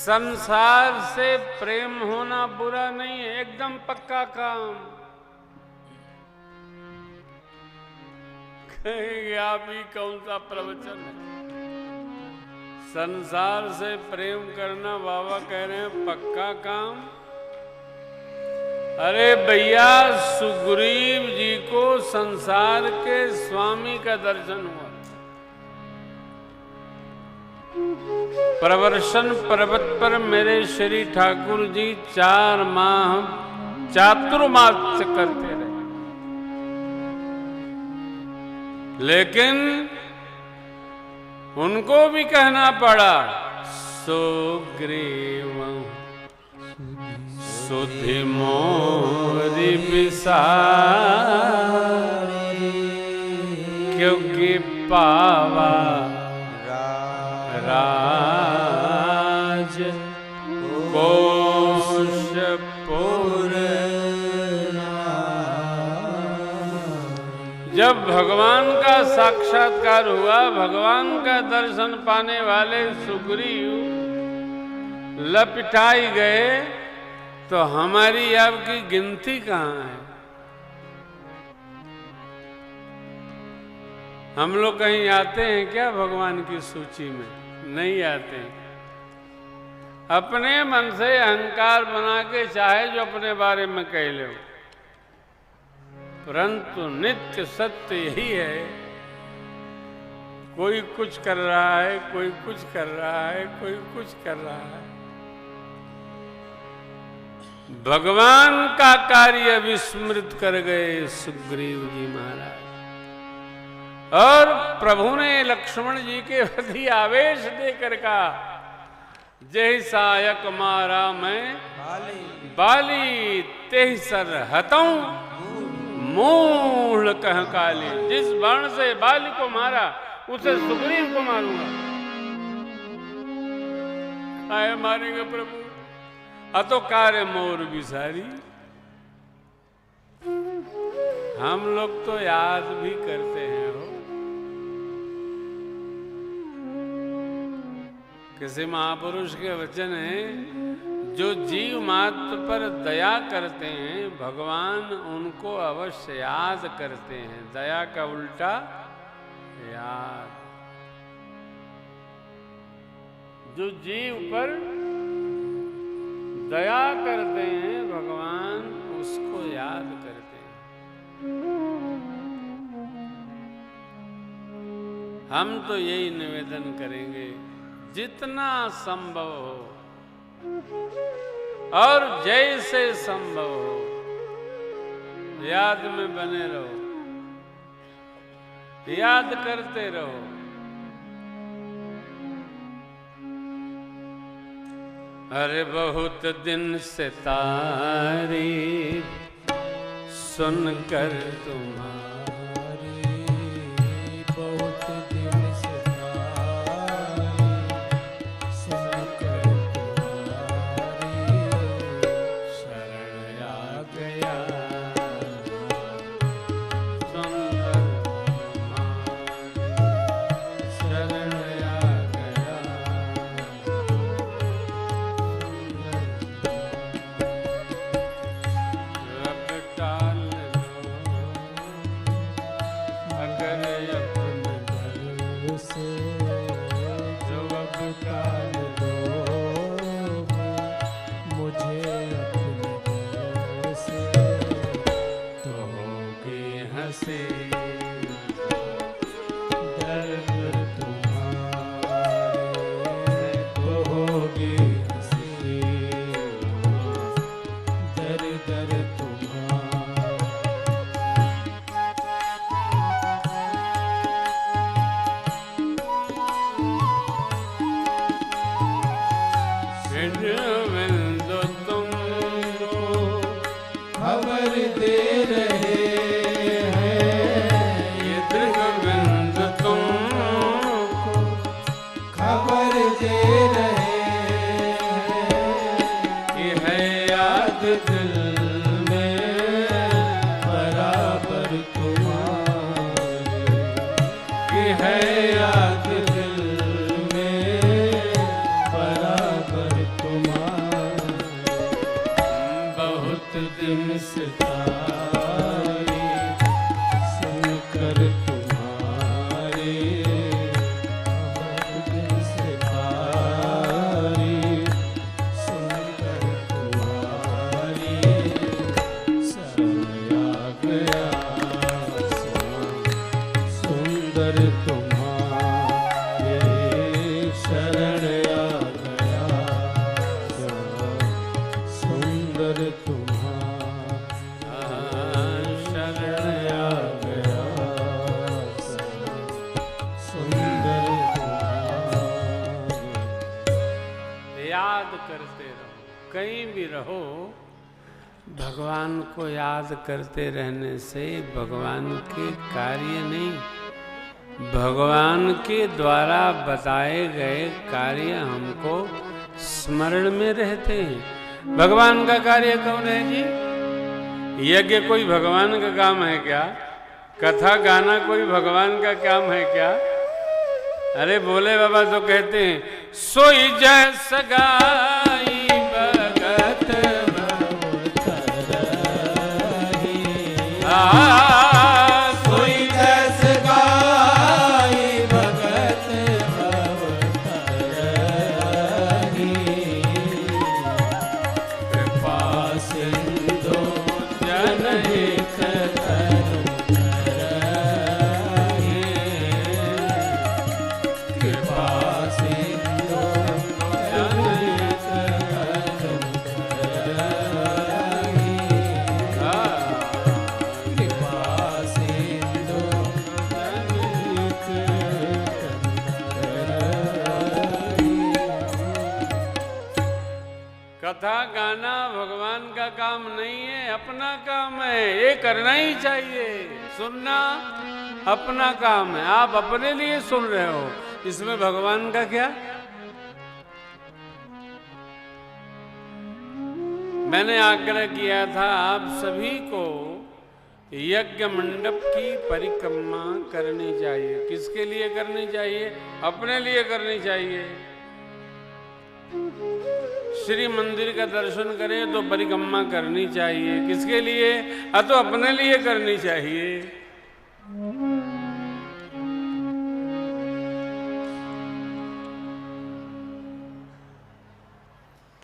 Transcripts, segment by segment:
संसार से प्रेम होना बुरा नहीं है, एकदम पक्का काम। कहेंगे आप ही कौन सा प्रवचन है? संसार से प्रेम करना बाबा कह रहे हैं पक्का काम। अरे भैया, सुग्रीव जी को संसार के स्वामी का दर्शन हुआ। प्रवर्षण पर्वत पर मेरे श्री ठाकुर जी 4 माह चातुर्मास्य करते रहे, लेकिन उनको भी कहना पड़ा सुग्रीव सुधि मोरी विसारी, क्योंकि पावा राज कोशपुर। जब भगवान का साक्षात्कार हुआ, भगवान का दर्शन पाने वाले सुग्रीव लपटाई गए, तो हमारी आपकी गिनती कहाँ है? हम लोग कहीं आते हैं क्या भगवान की सूची में? नहीं आते हैं। अपने मन से अहंकार बना के चाहे जो अपने बारे में कह लो, परंतु नित्य सत्य यही है, कोई कुछ कर रहा है, कोई कुछ कर रहा है, कोई कुछ कर रहा है। भगवान का कार्य विस्मृत कर गए सुग्रीव जी महाराज। और प्रभु ने लक्ष्मण जी के प्रति आवेश देकर कहा, जय सायक मारा मैं बाली तेहि सर हतों मूढ़ कह काली। जिस बाण से बाली को मारा, उसे सुग्रीव को मारूंगा। काहे मारेंगे प्रभु? अतो कार्य मोर विसारी। हम लोग तो याद भी करते हैं हो। किसी महापुरुष के वचन है, जो जीव मात्र पर दया करते हैं, भगवान उनको अवश्य याद करते हैं। दया का उल्टा याद। जो जीव पर दया करते हैं, भगवान उसको याद करते हैं। हम तो यही निवेदन करेंगे, जितना संभव हो और जैसे संभव हो, याद में बने रहो, याद करते रहो। अरे बहुत दिन से तारीफ सुनकर तुम्हारी, बहुत दिन से तारीफ सुनकर तुम्हारी, शरण आ गया सुनकर तुम्हारी, शरण आ गया। है याद दिल में बराबर। दिन सितारे सुनकर तुम्हारे, अमर दिन सितारे सुनकर तुम्हारे, शरण आ गया सुंदर तुम्हारे, शरण आ गया सुंदर तुम्हारा, शरण आ गया सुंदर तुम्हारे। याद करते रहो, कहीं भी रहो, भगवान को याद करते रहने से भगवान के कार्य नहीं, भगवान के द्वारा बताए गए कार्य हमको स्मरण में रहते हैं। भगवान का कार्य कौन है जी? यज्ञ कोई भगवान का काम है क्या? कथा गाना कोई भगवान का काम है क्या? अरे भोले बाबा तो कहते हैं, सोई जैस गाई भगत सोई जैस गाई भगत भवतरही, कृपा सिंधु जनहित तरुणरही, कृपा सिंधु जनहित तरुणरही, कृपा सिंधु जनहित तरुणरही। कथा गाना भगवान का काम नहीं है, अपना काम है। ये करना ही चाहिए। सुनना अपना काम है, आप अपने लिए सुन रहे हो, इसमें भगवान का क्या? मैंने आग्रह किया था आप सभी को यज्ञ मंडप की परिक्रमा करनी चाहिए। किसके लिए करनी चाहिए? अपने लिए करनी चाहिए। श्री मंदिर का दर्शन करें तो परिक्रमा करनी चाहिए। किसके लिए? तो अपने लिए करनी चाहिए।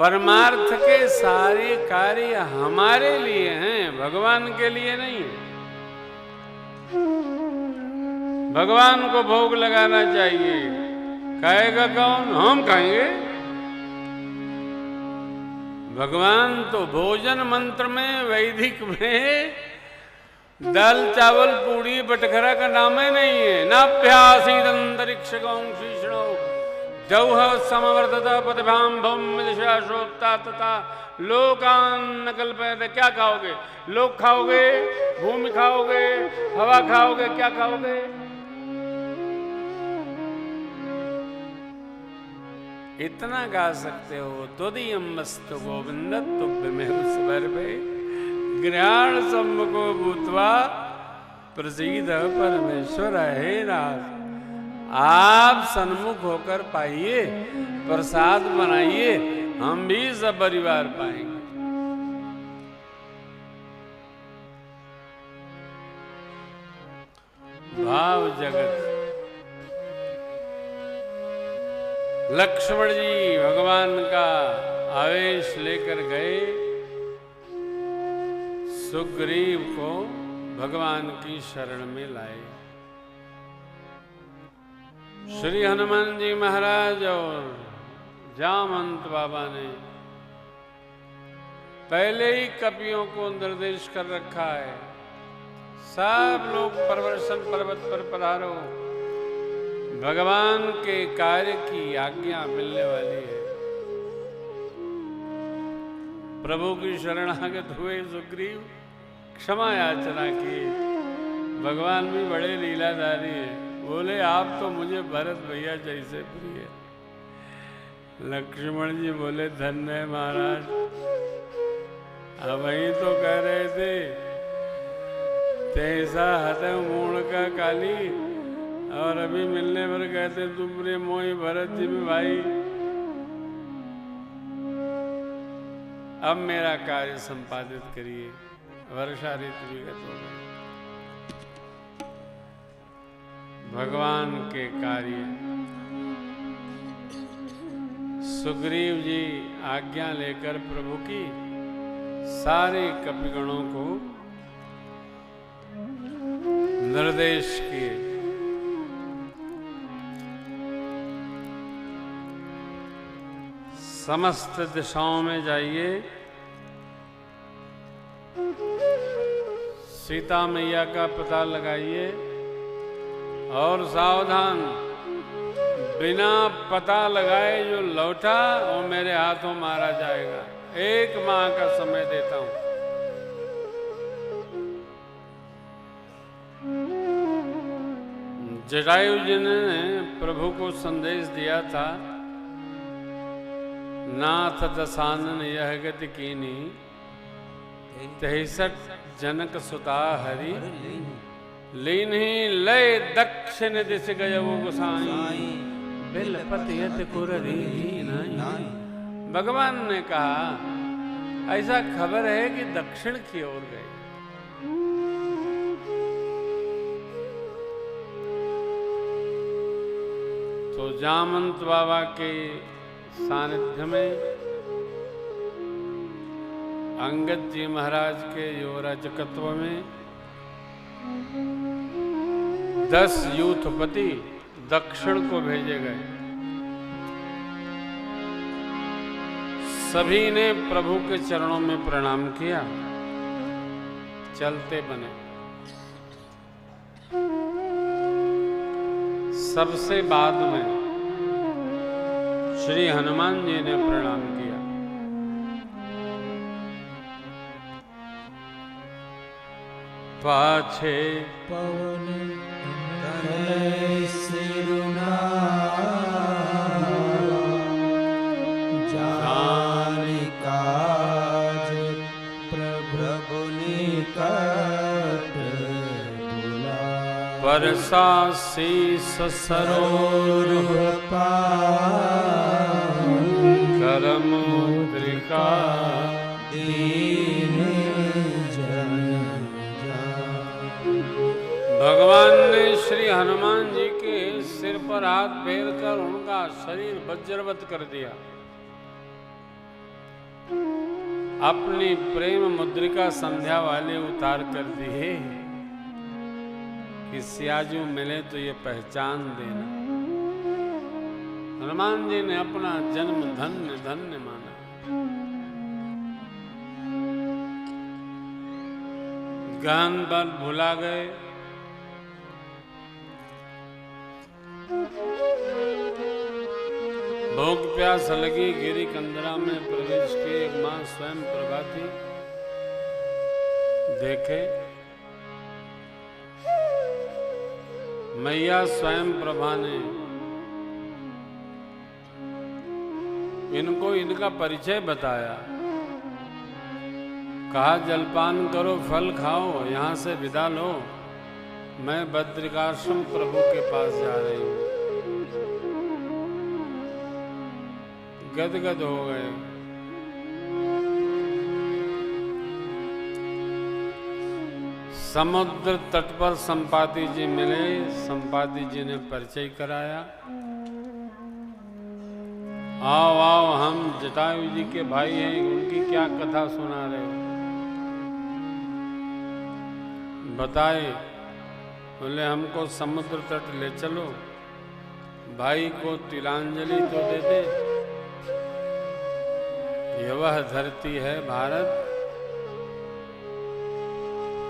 परमार्थ के सारे कार्य हमारे लिए हैं, भगवान के लिए नहीं है। भगवान को भोग लगाना चाहिए। खाएगा कौन? हम खाएंगे। भगवान तो भोजन मंत्र में, वैदिक में दाल चावल पूड़ी बटखरा का नाम ही नहीं है। नाभ्यासीद अंतरिक्ष गौशीष्णो जौह समवर्तत प्रतिभाम भौम दिशा श्रोता तथा लोकान नकल पैदा। क्या खाओगे? लोग खाओगे, भूमि खाओगे, हवा खाओगे, क्या खाओगे? इतना गा सकते हो, त्वदीयमस्तु गोविंद तुभ्यमेव स्मर्पे गृहाण सम्मुखो भूत्वा प्रसीद परमेश्वर हे नाथ। आप सन्मुख होकर पाइए, प्रसाद बनाइए, हम भी सब परिवार पाएंगे। भाव जगत। लक्ष्मण जी भगवान का आवेश लेकर गए, सुग्रीव को भगवान की शरण में लाए। श्री हनुमान जी महाराज और जामवंत बाबा ने पहले ही कपियों को निर्देश कर रखा है, सब लोग प्रवर्षण पर्वत पर पधारो, भगवान के कार्य की आज्ञा मिलने वाली है। प्रभु की शरणागत हुए सुग्रीव, क्षमा याचना की। भगवान भी बड़े लीलाधारी है। बोले आप तो मुझे भरत भैया जैसे प्रिय। लक्ष्मण जी बोले धन्य है महाराज, अब वही तो कह रहे थे तैसा हत मूण का काली, और अभी मिलने पर कहते तुम रे मोही भरत जी में भाई। अब मेरा कार्य संपादित करिए। वर्षा ऋतु विगत हो गई। भगवान के कार्य सुग्रीव जी आज्ञा लेकर प्रभु की सारे कपिगणों को निर्देश किए। समस्त दिशाओं में जाइए, सीता मैया का पता लगाइए और सावधान, बिना पता लगाए जो लौटा वो मेरे हाथों मारा जाएगा। 1 माह का समय देता हूं। जटायु जी ने प्रभु को संदेश दिया था, नाथ दसानन यह गति कीनी, 63 जनक सुता हरि, लीन्ही लय दक्षिण दिश गय वो गोसाई, बिलपति यत कुररी नहीं। भगवान ने कहा ऐसा खबर है कि दक्षिण की ओर गए। तो जामंत बाबा के सानिध्य में अंगद जी महाराज के युवराजकत्व में 10 यूथपति दक्षिण को भेजे गए। सभी ने प्रभु के चरणों में प्रणाम किया, चलते बने। सबसे बाद में श्री हनुमान जी ने प्रणाम किया। पाछे पवन तनय सिरुना, जानि काज प्रभु निकट बुला, परसा शीस सरोरुह कर मुद्रिका, दीन जन भगवान ने श्री हनुमान जी के सिर पर हाथ फेर कर उनका शरीर वज्रवत कर दिया। अपनी प्रेम मुद्रिका संध्या वाले उतार कर दिए कि सियाजू मिले तो ये पहचान देना। हनुमान जी ने अपना जन्म धन्य धन्य माना। गहन बल भुला गए। भूख प्यास लगी, गिरी कंदरा में प्रवेश किए। एक मां स्वयं प्रभाती देखे, मैया स्वयं प्रभा ने इनको इनका परिचय बताया। कहा जलपान करो, फल खाओ, यहां से विदा लो, मैं बद्रिकाश्रम प्रभु के पास जा रही हूं। गदगद हो गए। समुद्र तट पर संपाति जी मिले। संपाति जी ने परिचय कराया। आओ आओ, हम जटायु जी के भाई हैं, उनकी क्या कथा सुना रहे हो? बताए। बोले हमको समुद्र तट ले चलो, भाई को तिलांजलि तो दे दे। यह वह धरती है भारत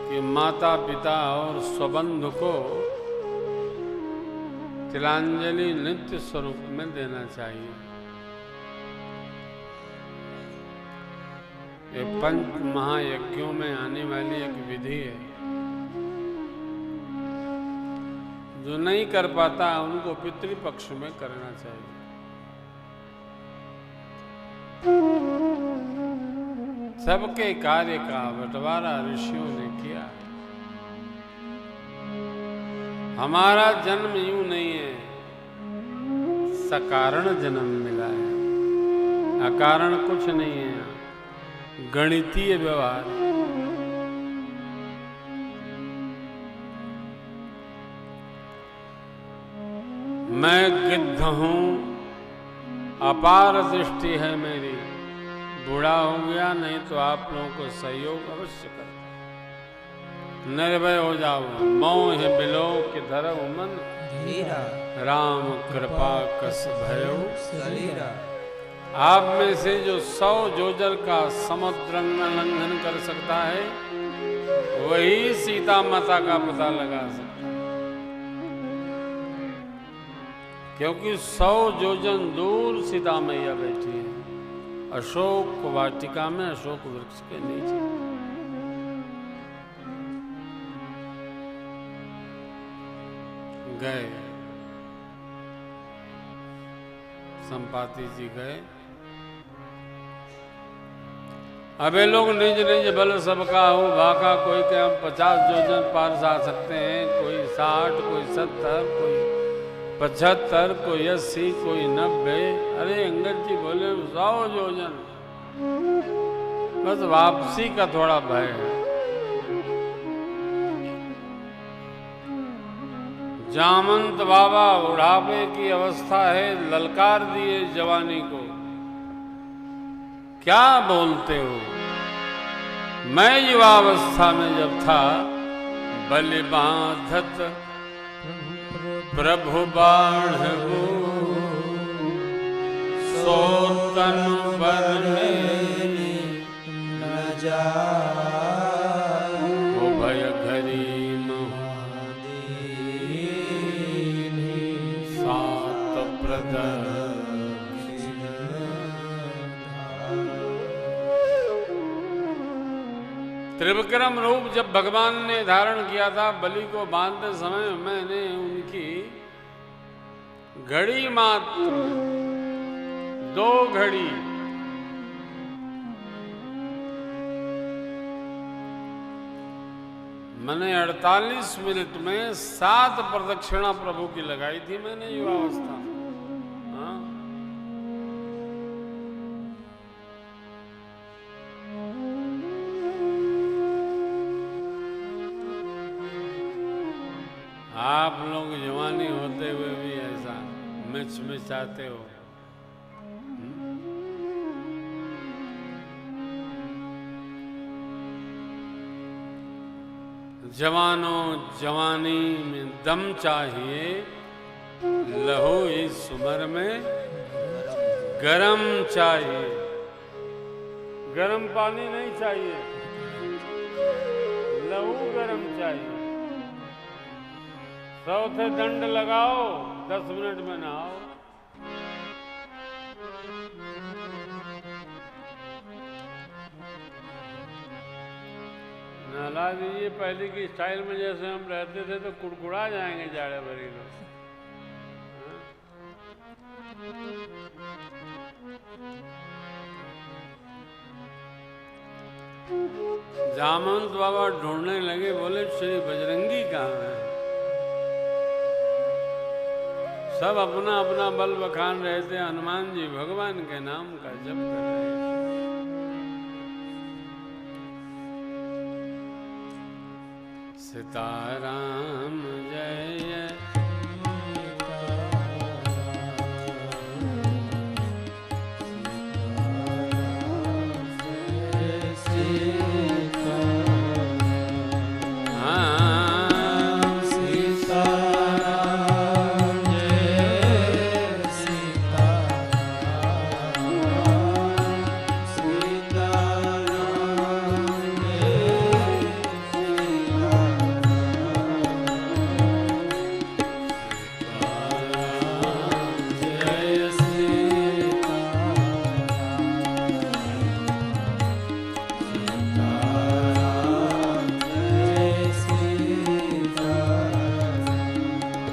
कि माता पिता और स्वबंधु को तिलांजलि नित्य स्वरूप में देना चाहिए। ये पंच महायज्ञों में आने वाली एक विधि है। जो नहीं कर पाता उनको पितृपक्ष में करना चाहिए। सबके कार्य का बंटवारा ऋषियों ने किया। हमारा जन्म यूं नहीं है, सकारण जन्म मिला है, अकारण कुछ नहीं है। गणितीय व्यवहार। मैं गिद्ध हूं, अपार दृष्टि है मेरी, बूढ़ा हो गया नहीं तो आप लोगों को सहयोग अवश्य कर। निर्भय हो जाओ, मोह बिलो कि धरव मन, धीरा राम कृपा कस भयो शरीरा। आप में से जो 100 जोजन का समुद्र लंघन कर सकता है, वही सीता माता का पता लगा सकता है। क्योंकि 100 जोजन दूर सीता मैया बैठी है, अशोक वाटिका में, अशोक वृक्ष के नीचे। गए, संपाति जी गए। अबे लोग निज निज बल सबका हो भाका, कोई के हम 50 जोजन पार जा सकते हैं, कोई 60, कोई 70, कोई 75, कोई 80, कोई 90। अरे अंगद जी बोले 100 जोजन, बस वापसी का थोड़ा भय है। जामंत बाबा बुढ़ापे की अवस्था है, ललकार दिए जवानी को, क्या बोलते हो? मैं युवावस्था में जब था, बलि बांधत प्रभु बाढ़ो, सो तन बर मेरी न जाए, हो भय घरी सात प्रदक्षिण। त्रिविक्रम रूप जब भगवान ने धारण किया था, बलि को बांधते समय मैंने उनकी घड़ी मात्र 2 घड़ी मैंने 48 मिनट में 7 प्रदक्षिणा प्रभु की लगाई थी मैंने युवावस्था में। हाँ? आप लोग जवानी होते हुए भी ऐसा मिचमिचाते हो। जवानों जवानी में दम चाहिए, लहू इस उम्र में गरम चाहिए। गरम पानी नहीं चाहिए, लहू गरम चाहिए। 100 थे दंड लगाओ, 10 मिनट में नहाओ। नहला दीजिए पहले की स्टाइल में, जैसे हम रहते थे तो कुड़कुड़ा जाएंगे जाड़े भरी लोग। जामंत बाबा ढूंढने लगे, बोले श्री बजरंगी कहाँ है? सब अपना अपना बल बखान रहे थे, हनुमान जी भगवान के नाम का जप कर रहे थे। सीताराम जय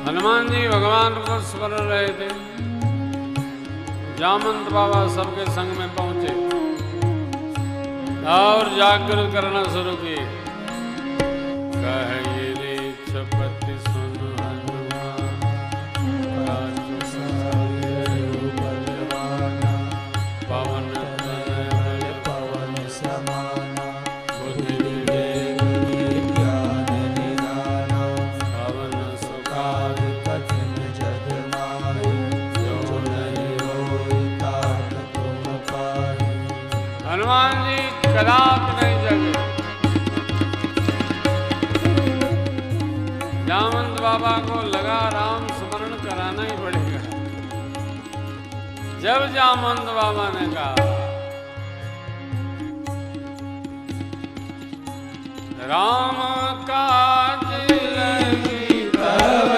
हनुमान जी भगवान को स्मरण रहे थे। जामंत बाबा सबके संग में पहुंचे और जागृत करना शुरू किए। कहे रे छपति सुन हनुमान, पवन हनुमान जी कदापि नहीं जगे। जामवंत बाबा को लगा राम स्मरण कराना ही पड़ेगा। जब जामवंत बाबा ने कहा राम काज लगी तब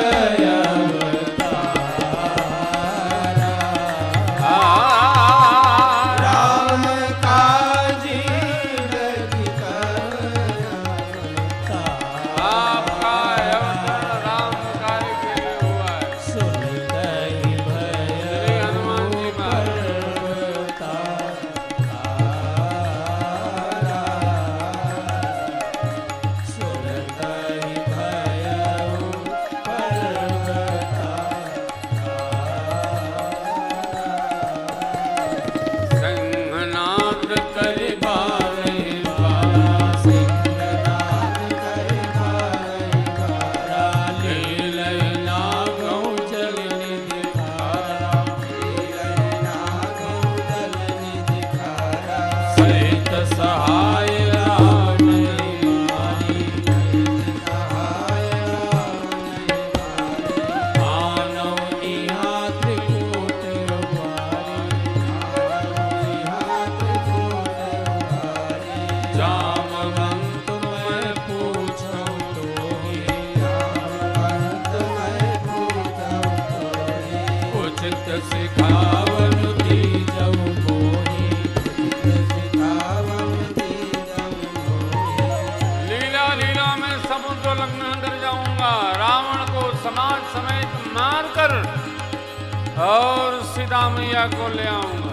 और सीता मैया को ले आऊंगा।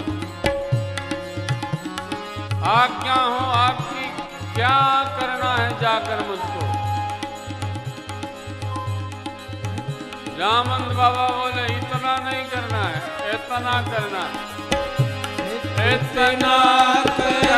आज्ञा हो आपकी, क्या करना है जाकर मुझको। जामवंत बाबा बोले इतना नहीं करना है, इतना करना है, इतना करो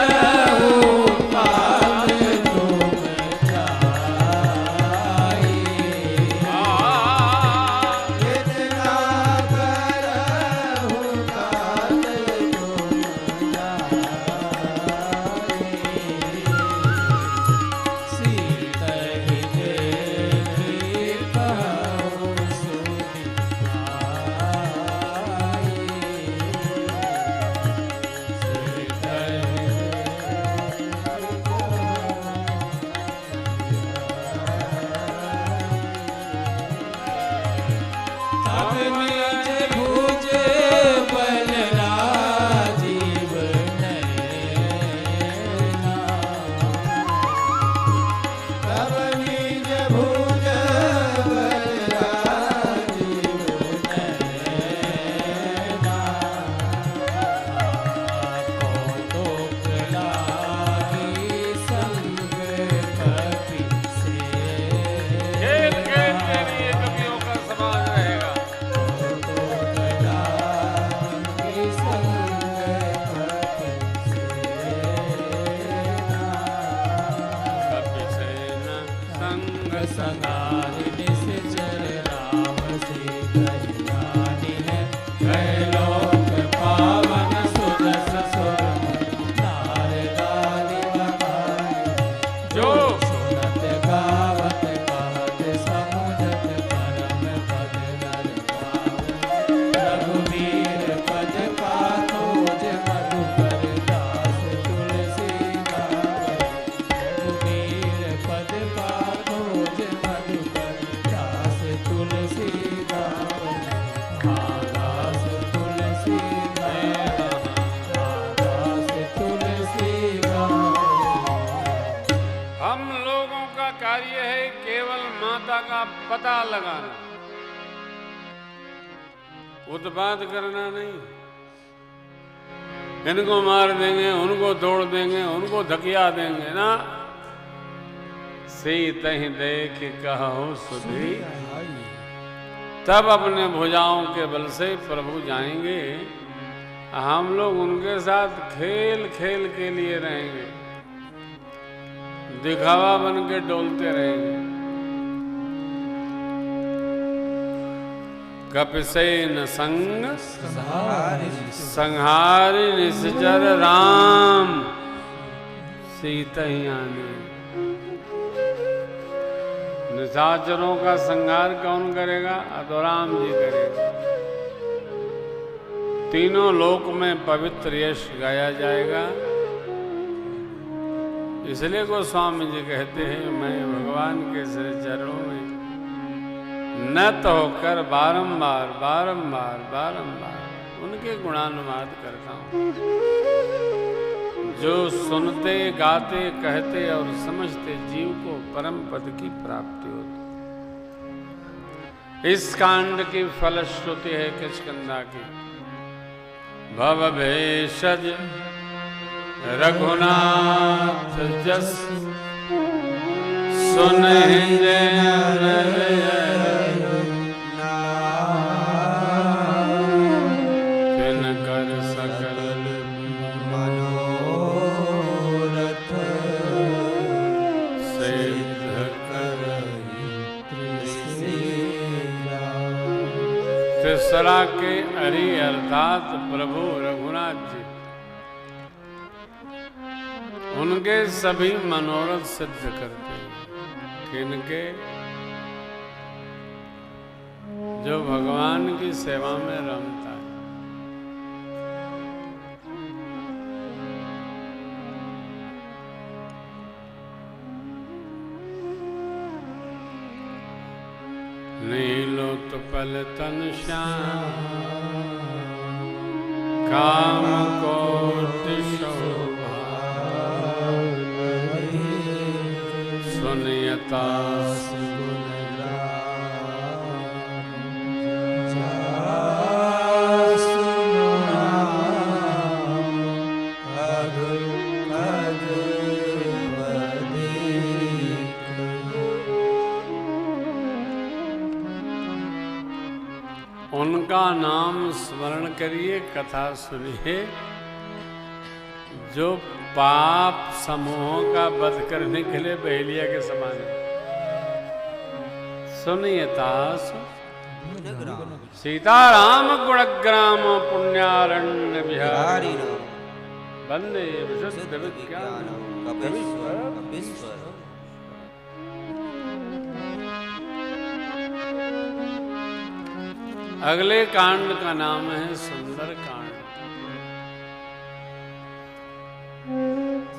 पता लगाना, उत्पात करना नहीं। इनको मार देंगे, उनको तोड़ देंगे, उनको धकिया देंगे ना। सीत ही देख कहो सुधी, तब अपने भुजाओं के बल से प्रभु जाएंगे। हम लोग उनके साथ खेल खेल के लिए रहेंगे, दिखावा बन के डोलते रहेंगे। कपिसेन संग संहारि निश्चर राम, सीत ही आने। निशाचरों का संहार कौन करेगा? अधोराम जी करेगा। तीनों लोक में पवित्र यश गाया जाएगा। इसलिए गोस्वामी जी कहते हैं, मैं भगवान के श्री चरणों में नत होकर बारंबार बारंबार बारंबार उनके गुणानुवाद करता हूँ। जो सुनते गाते कहते और समझते जीव को परम पद की प्राप्ति होती। इस कांड की फलश्रुति है किष्किंधा की। भव भेषज रघुनाथ जस सुनहि कर सकल मनोरथ सिद्ध करहि। तीसरा के हरि अर्थात प्रभु रघुनाथ जी उनके सभी मनोरथ सिद्ध करते हैं। किनके? जो भगवान की सेवा में रमता है। नीलोत्पल तन श्याम काम कोटि शोभा सुनियता उनका नाम स्मरण करिए, कथा सुनिए। जो पाप समूहों का वध करने के लिए बहेलिया के समान है। सुनिए तास सीताराम गुणग्राम पुण्यारण्य बिहारी वंदे विशुद्ध विज्ञान कपीश्वर। अगले कांड का नाम है सुंदर कांड।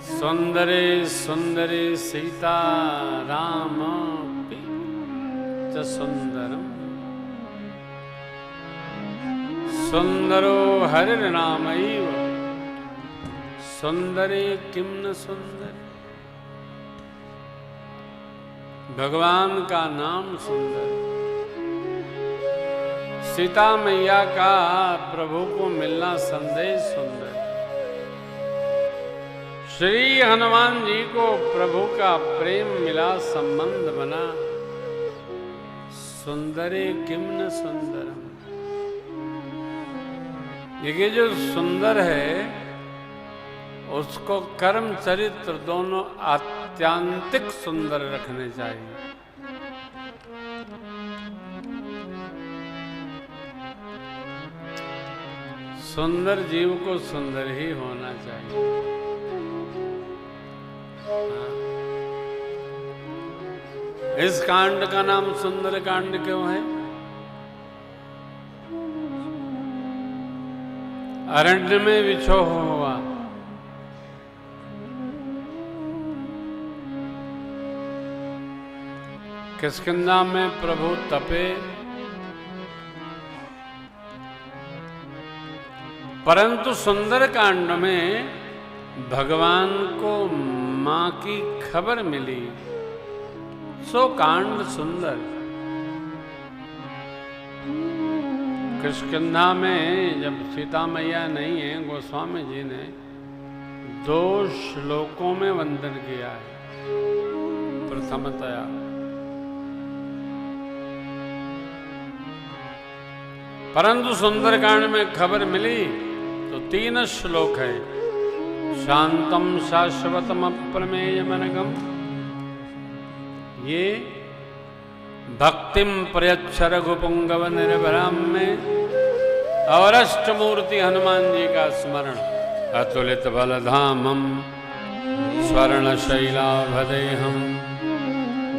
सुंदरे सुंदरे सीता राम च सुंदरम सुंदरो हरिर्नामैव सुंदरे किम न सुंदर। भगवान का नाम सुंदर। सीता मैया का प्रभु को मिलना संदेश सुंदर। श्री हनुमान जी को प्रभु का प्रेम मिला, संबंध बना। सुंदरे किम न सुंदरम। ये जो सुंदर है उसको कर्म चरित्र दोनों आत्यांतिक सुंदर रखने चाहिए। सुंदर जीव को सुंदर ही होना चाहिए। इस कांड का नाम सुंदर कांड क्यों है? अरण्य में विछोह हुआ। किष्किंधा में प्रभु तपे, परंतु सुंदर कांड में भगवान को मां की खबर मिली, सो कांड सुंदर। किष्किंधा में जब सीता मैया नहीं है, गोस्वामी जी ने 2 श्लोकों में वंदन किया है। प्रथमतया परंतु सुंदरकांड में खबर मिली तो 3 श्लोक है। शांतम शाश्वतम अप्रमेयमनघम, ये भक्तिम प्रयच्छ रघुपुंगव निर्भराम में, और अष्टमूर्ति हनुमान जी का स्मरण। अतुलित बलधामम स्वर्णशैलाभदेहं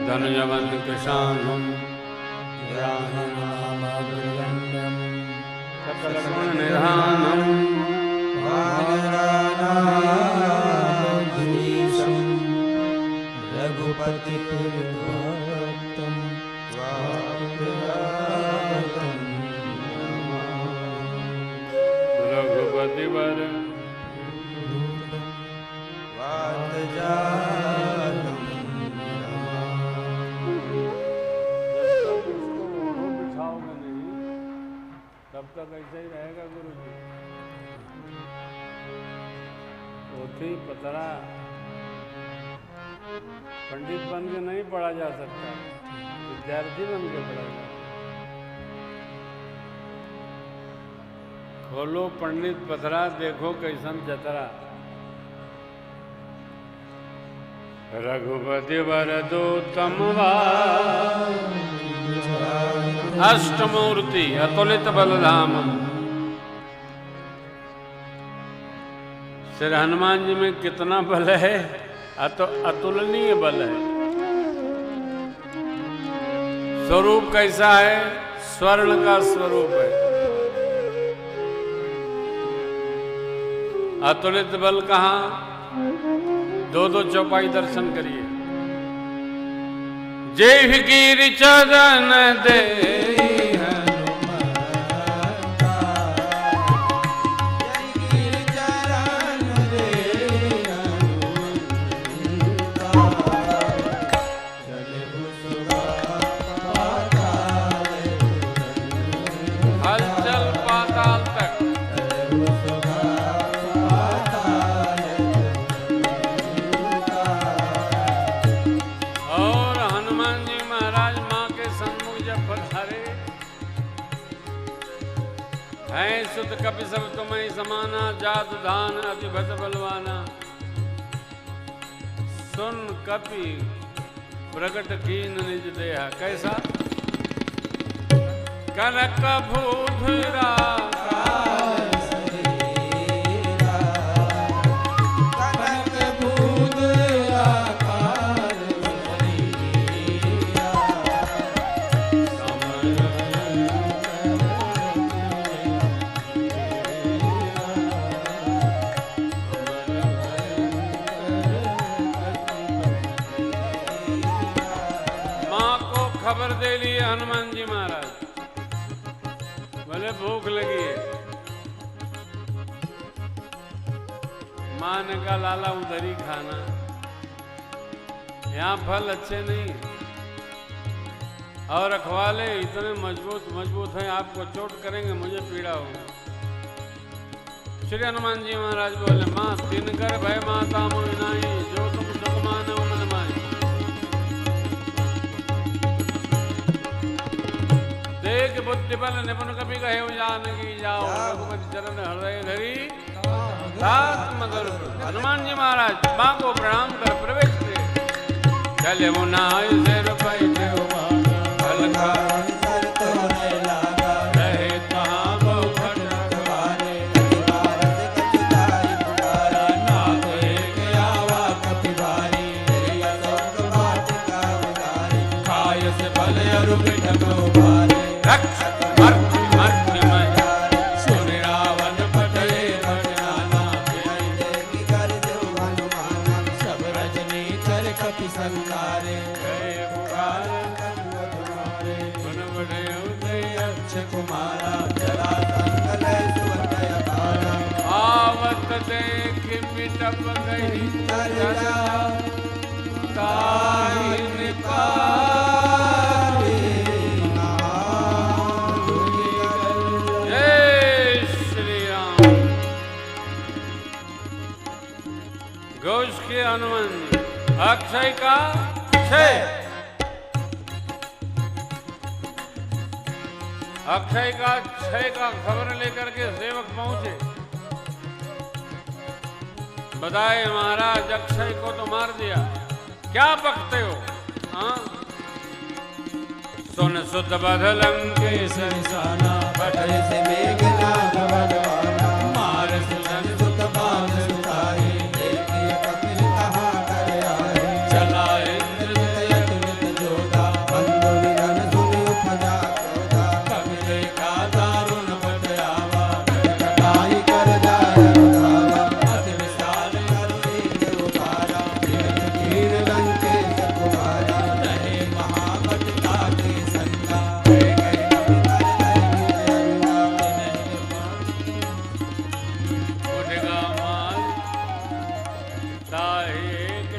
धनुजवनकृशानं सकलगुणनिधानं वानरानाधीशं रघुपतिप्रियभक्तं वाग्देवतं रघुपतिवर वातजालं बिठाओगे नहीं तब तक ऐसा ही रहेगा गुरु जी। पोथी पतरा पंडित बन के नहीं पढ़ा जा सकता, विद्यार्थी बन के पढ़ा जा। खोलो पंडित पतरा, देखो कैसन जतरा। रघुपति वरदूतम अष्टमूर्ति अतुलित बलधाम। श्री हनुमान जी में कितना बल है, अतुलनीय बल है। स्वरूप कैसा है, स्वर्ण का स्वरूप है। अतुलित बल कहाँ, दो चौपाई दर्शन करिए। जय गिरि चरण दे हलचल पाताल तक। और हनुमान जी महाराज माँ के सन्मुख जब पधारे, हैं सुत कपि सब तुम्हें समाना, जात धान अति भट बलवाना। सुन कपि प्रकट कीन निज देहा। कैसा, कनक भूधरा खबर दे लिए हनुमान जी महाराज। बोले भूख लगी है। माँ ने कहा लाला उधर ही खाना, यहाँ फल अच्छे नहीं। और रखवाले इतने मजबूत हैं, आपको चोट करेंगे, मुझे पीड़ा होगा। श्री हनुमान जी महाराज बोले, माँ तीन कर भय माता मोहि नाहि, जो तुम सुख मानो मन माहि। देख बुद्धि बल निपुण कभी कहे जानकी जाओ, रघुपति चरण हृदय धरी दास मधुर। हनुमान जी महाराज माँ को प्रणाम कर प्रवेश किए। चले मुनाई से रुपये हल्का रहे कहाँ बहु खटवारे। नाथ एक आवा कपिवारी, खाय से भल अरु पिठ को भारे। रक्ष मर्ति मर्तिमय सुन रावण पटले भटनाना। सब रजनी चर कपि संकारे, गुण बड़े उदय अक्ष कुमारा। आवत देख मिटप गई चर्चा, ताहि निपारी। घोष के हनुमान जी अक्षय का क्षय, अक्षय का क्षय का खबर लेकर के सेवक पहुंचे। बताए महाराज अक्षय को तो मार दिया, क्या बकते हो? हाँ, सुन सुत बदलम के सरसाना, पटल से मेघनाद बलवाना। मार सुन सुत बांध सुताए, देखिए कपिल कहा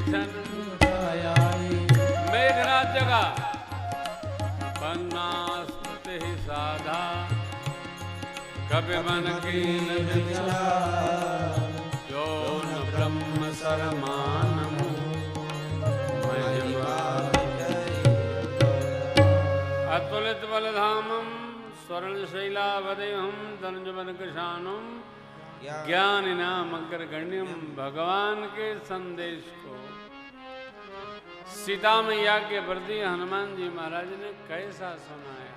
विठन आई मेघनाथ जगा पन्ना स्मृति साधा कवि मन की जो न ब्रह्म सरमानम अतुलित बलधामम स्वर्ण शैलावदेहम धनुजवन कृशानम ज्ञानिनाम अग्रगण्यम भगवान के संदेश को सीता मैया के प्रति हनुमान जी महाराज ने कैसा सुनाया।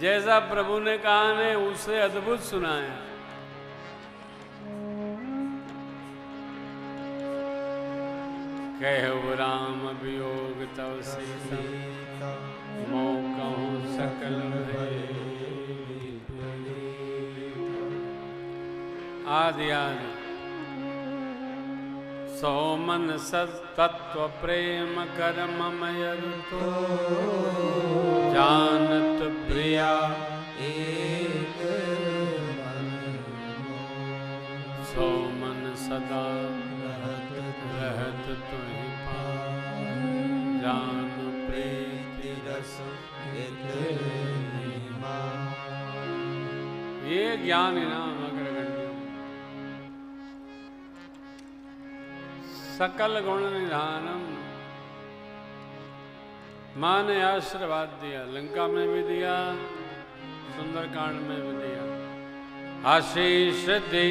जैसा प्रभु ने कहा ने उसे अद्भुत सुनाया। कहु राम वियोग तव सीता मौकहु सकल आदि आदि सोमन सत्व प्रेम कर्ममय ऋतु जानत प्रिया एक सोमन सदा रहत तुहि जान प्रीति रस ये ज्ञान इनाम अग्रगण्य सकल गुण निधानम। माँ ने आशीर्वाद दिया, लंका में भी दिया, सुंदरकांड में भी दिया। आशीष दे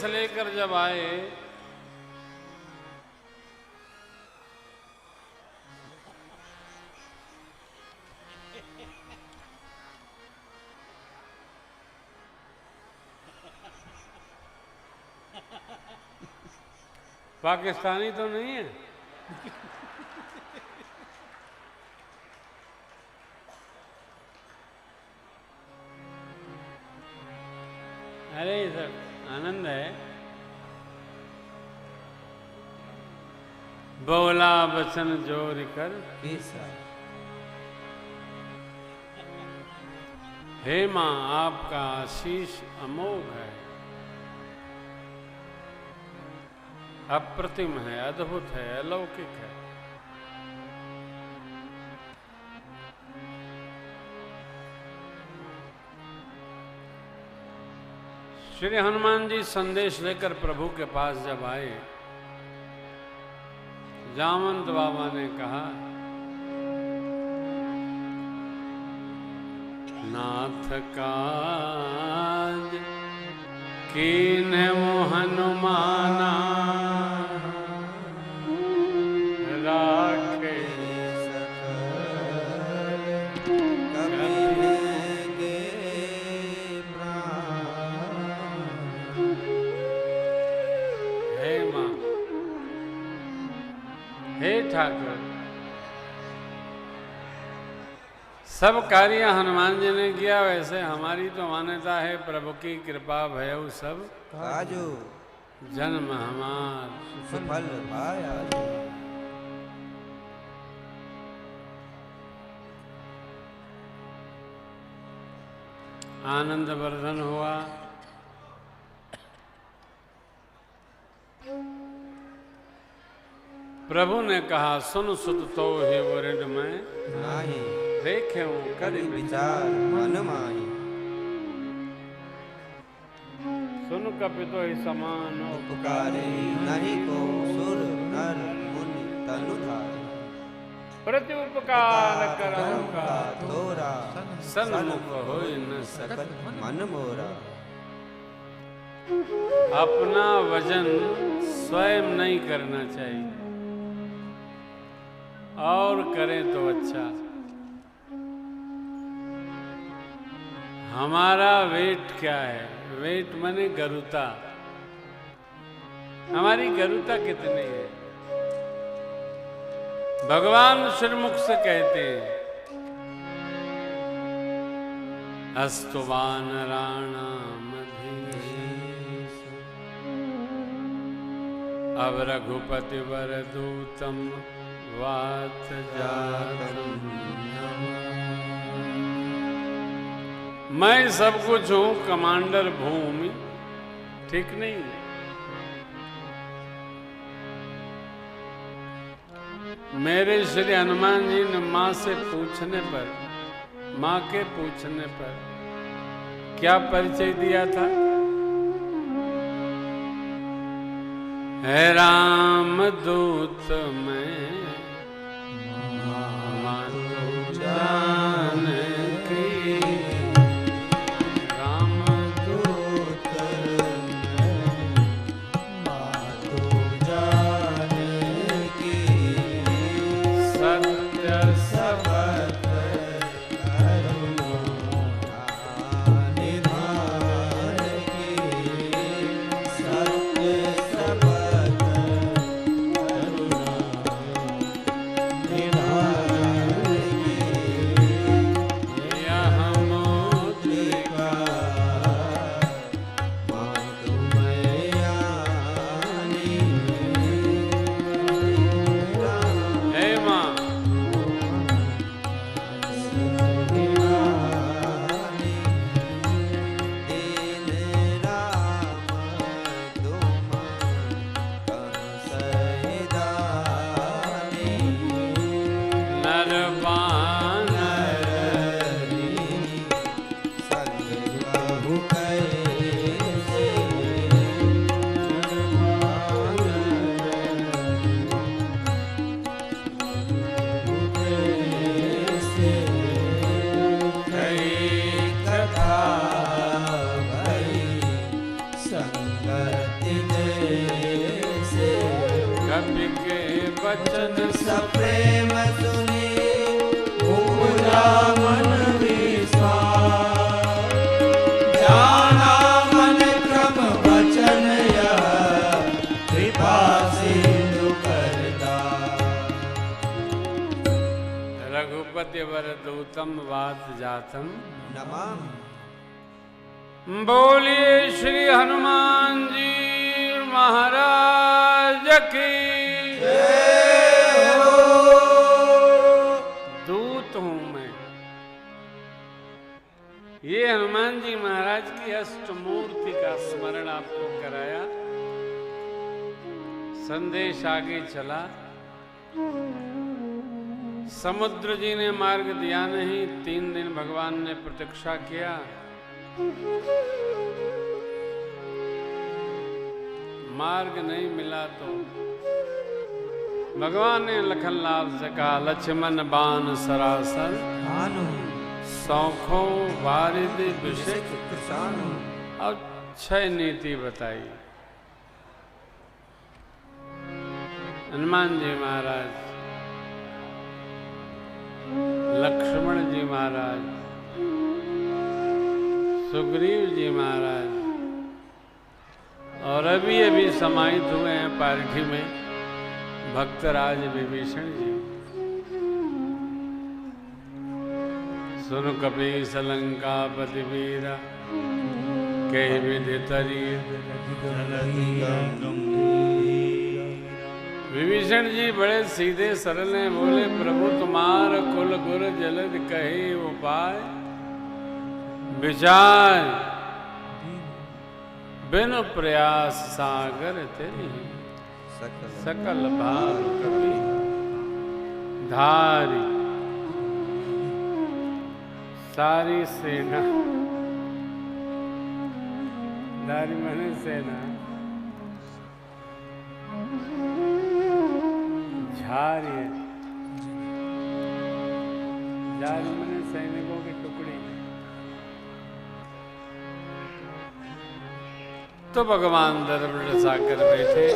लेकर जब आए पाकिस्तानी तो नहीं है। अरे सर आनंद है। बोला वचन जोर कर हे मां आपका आशीष अमोघ है, अप्रतिम है, अद्भुत है, अलौकिक है। श्री हनुमान जी संदेश लेकर प्रभु के पास जब आए, जामवंत बाबा ने कहा, नाथ काज कीन्हु हनुमाना राखे हे मां, हे ठाकुर, सब कार्य हनुमान जी ने किया, वैसे हमारी तो मान्यता है प्रभु की कृपा भयउ सब काजू जन्म हमार। सुफल पाया। आनंद वर्धन हुआ। प्रभु ने कहा सुन सुत तो हे वरिण में नाही देखे कर करि विचार मन माही। सुन कपितो ही समान पुकारे नहीं को सुर नर मुनि तनु धारे। प्रति उपकार करहु का तोरा सन्मुख होई न सकत। सकत मन मोरा। अपना वजन स्वयं नहीं करना चाहिए, और करें तो अच्छा। हमारा वेट क्या है? वेट माने गरुता। हमारी गरुता कितनी है? भगवान श्रीमुख से कहते हैं अस्तु वानराणाम अब रघुपति वर दूतम वात जातम। मैं सब कुछ हूं, कमांडर भूमि ठीक नहीं है। मेरे श्री हनुमान जी ने मां से पूछने पर, मां के पूछने पर क्या परिचय दिया था? है राम दूत मैं मानो जान की। राम दूत माधु जान की। सत्य सबत करुणा निधान की। सत्य सबत करुणा निधान की। यह मोत्रिका है मां। नर बानर कवि के वचन प्रेम सुनी पूजा मन विश्वास। जाना मन क्रम वचन यह कृपा सिंधु करदा। रघुपति वर दूतम वात जातम। नमः बोलिए श्री हनुमान जी महाराज की। दूत हूं मैं। ये हनुमान जी महाराज की अष्टमूर्ति का स्मरण आपको कराया। संदेश आगे चला। समुद्र जी ने मार्ग दिया नहीं, 3 दिन भगवान ने प्रतीक्षा किया। मार्ग नहीं मिला तो भगवान ने लखनलाल से कहा लक्ष्मण बाण सरासर भानु सौखों वारिद विषय। कृषानु। और 6 नीति बताई। हनुमान जी महाराज, लक्ष्मण जी महाराज, सुग्रीव जी महाराज और अभी अभी समाहित हुए हैं पारठी में भक्तराज विभीषण जी। सुन कपीस लंकापति वीरा के विधि तरिय। विभीषण जी बड़े सीधे सरल हैं, बोले प्रभु तुम्हार कुल गुर जलद कहे उपाय, विचार बिनु प्रयास सागर तेरी, सकल भार कपि धारी। सारी सेना, धारी माने सेना, झारी, झारी माने सैनिकों की टुकड़ी। तो भगवान दरबार साकर बैठे।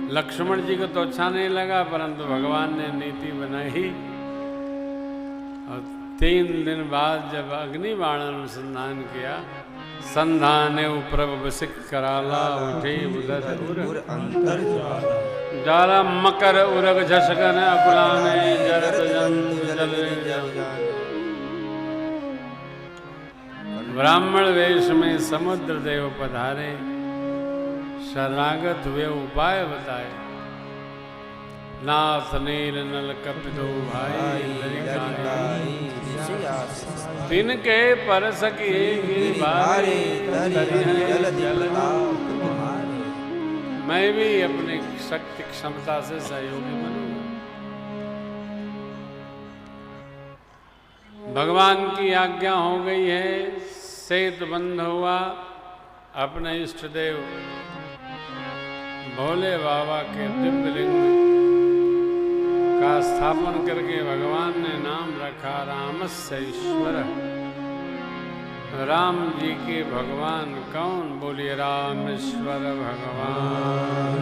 लक्ष्मण जी को तो अच्छा नहीं लगा, परंतु भगवान ने नीति बनाई और 3 दिन बाद जब अग्नि बाण अनुसंधान किया, संधाने प्रभ बसिक कराला उठे उदर उर अंतर जाला मकर उरग झसकन अकुलाने जरत जंतु जल। ब्राह्मण वेश में समुद्र देव पधारे, शरणागत हुए उपाय बताए। नाथ नील नल कपितो भाई, तिनके परस की गिरिबारे, मैं भी अपनी शक्ति क्षमता से सहयोगी बनूंगा। भगवान की आज्ञा हो गई है, सेतु बंद हुआ। अपने इष्ट देव भोले बाबा के दिव्य लिंग का स्थापन करके भगवान ने नाम रखा रामस्य ईश्वर। राम जी के भगवान कौन? बोलिए रामेश्वर भगवान।